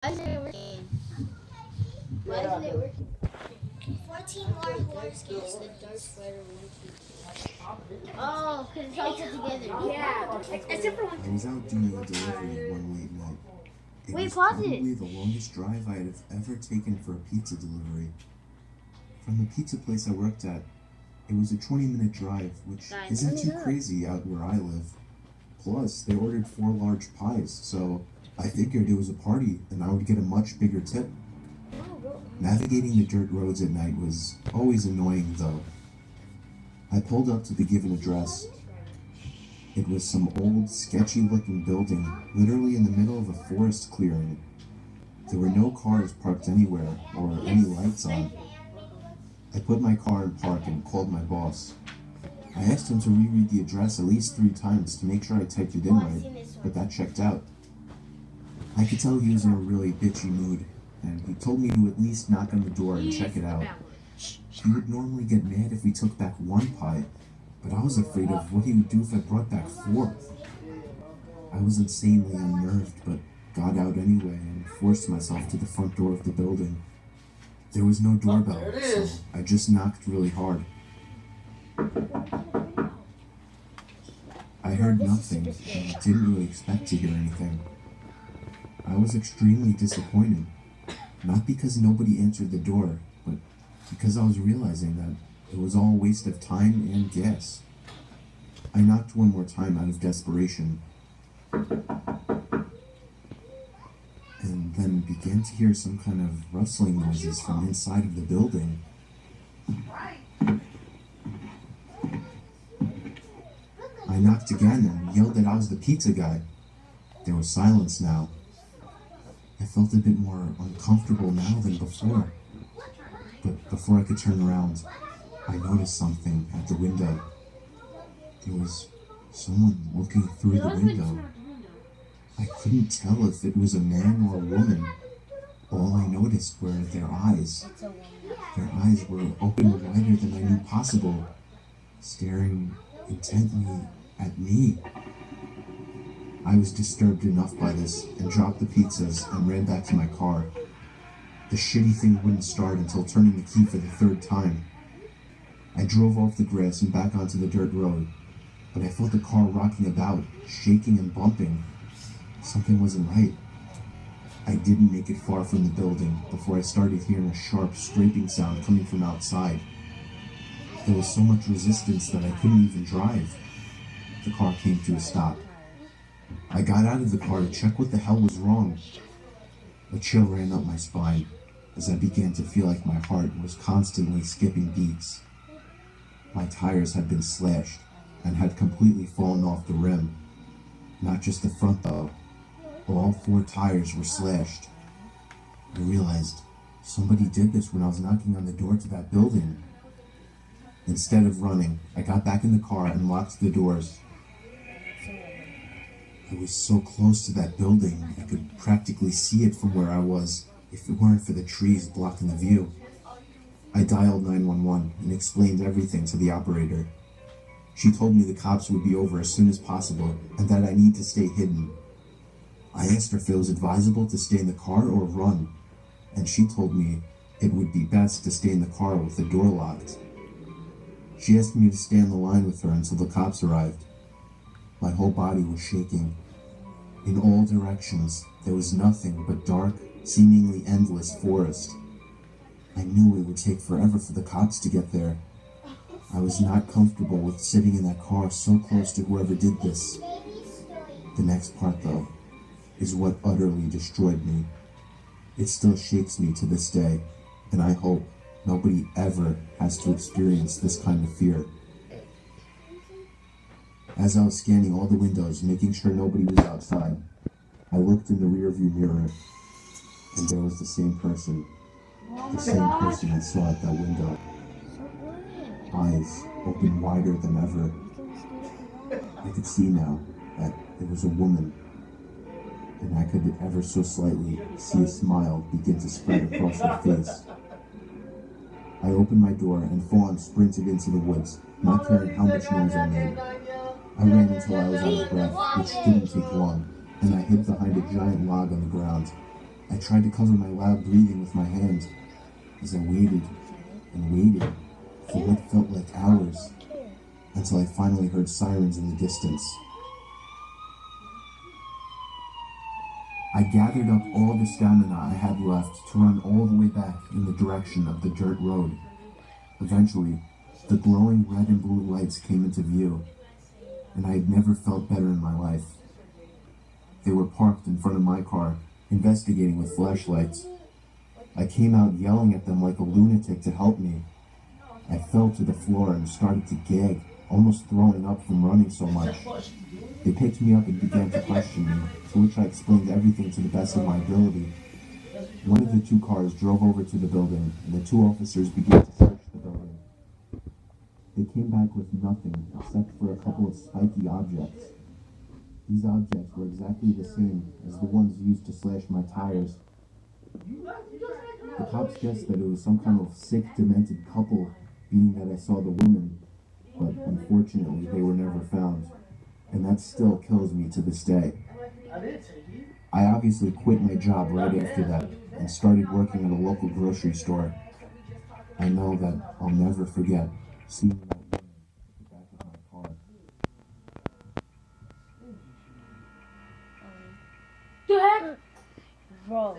Why isn't it working? Why isn't it working? 14 more horse games. The dark spider Oh, because it's all put together. Yeah, except for one. I was out doing a delivery one late night. It Wait, was pause probably it. the longest drive I'd have ever taken for a pizza delivery. From the pizza place I worked at, it was a 20-minute drive, which Guys, isn't turn too it up. crazy out where I live. Plus, they ordered 4 large pies, so I figured it was a party and I would get a much bigger tip. Navigating the dirt roads at night was always annoying, though. I pulled up to the given address. It was some old, sketchy-looking building, literally in the middle of a forest clearing. There were no cars parked anywhere, or any lights on. I put my car in park and called my boss. I asked him to reread the address at least 3 times to make sure I typed it in right, but that checked out. I could tell he was in a really bitchy mood, and he told me to at least knock on the door and check it out. He would normally get mad if we took back 1 pie, but I was afraid of what he would do if I brought back 4. I was insanely unnerved, but got out anyway and forced myself to the front door of the building. There was no doorbell, so I just knocked really hard. I heard nothing and didn't really expect to hear anything. I was extremely disappointed, not because nobody answered the door, but because I was realizing that it was all a waste of time and gas. I knocked one more time out of desperation, and then began to hear some kind of rustling noises from inside of the building. I knocked again and yelled that I was the pizza guy. There was silence now. I felt a bit more uncomfortable now than before. But before I could turn around, I noticed something at the window. There was someone looking through the window. I couldn't tell if it was a man or a woman. All I noticed were their eyes. Their eyes were open wider than I knew possible, staring intently at me. I was disturbed enough by this and dropped the pizzas and ran back to my car. The shitty thing wouldn't start until turning the key for the 3rd time. I drove off the grass and back onto the dirt road, but I felt the car rocking about, shaking and bumping. Something wasn't right. I didn't make it far from the building before I started hearing a sharp scraping sound coming from outside. There was so much resistance that I couldn't even drive. The car came to a stop. I got out of the car to check what the hell was wrong. A chill ran up my spine as I began to feel like my heart was constantly skipping beats. My tires had been slashed and had completely fallen off the rim. Not just the front though. All 4 tires were slashed. I realized somebody did this when I was knocking on the door to that building. Instead of running, I got back in the car and locked the doors. I was so close to that building, I could practically see it from where I was if it weren't for the trees blocking the view. I dialed 911 and explained everything to the operator. She told me the cops would be over as soon as possible and that I need to stay hidden. I asked her if it was advisable to stay in the car or run, and she told me it would be best to stay in the car with the door locked. She asked me to stay on the line with her until the cops arrived. My whole body was shaking. In all directions, there was nothing but dark, seemingly endless forest. I knew it would take forever for the cops to get there. I was not comfortable with sitting in that car so close to whoever did this. The next part, though, is what utterly destroyed me. It still shakes me to this day, and I hope nobody ever has to experience this kind of fear. As I was scanning all the windows, making sure nobody was outside, I looked in the rearview mirror, and there was the same person. The same person I saw at that window. Eyes open wider than ever. I could see now that it was a woman, and I could ever so slightly see a smile begin to spread across her face. I opened my door and full-on sprinted into the woods, not caring how much noise I made. I ran until I was out of breath, which didn't take long, and I hid behind a giant log on the ground. I tried to cover my loud breathing with my hands as I waited and waited for what felt like hours until I finally heard sirens in the distance. I gathered up all the stamina I had left to run all the way back in the direction of the dirt road. Eventually, the glowing red and blue lights came into view, and I had never felt better in my life. They were parked in front of my car, investigating with flashlights. I came out yelling at them like a lunatic to help me. I fell to the floor and started to gag, almost throwing up from running so much. They picked me up and began to question me, to which I explained everything to the best of my ability. One of the two cars drove over to the building, and the two officers began to search the building. They came back with nothing except for a couple of spiky objects. These objects were exactly the same as the ones used to slash my tires. The cops guessed that it was some kind of sick, demented couple, being that I saw the woman, but unfortunately they were never found, and that still kills me to this day. I obviously quit my job right after that and started working at a local grocery store. I know that I'll never forget seeing that woman at the back of my car. Bro.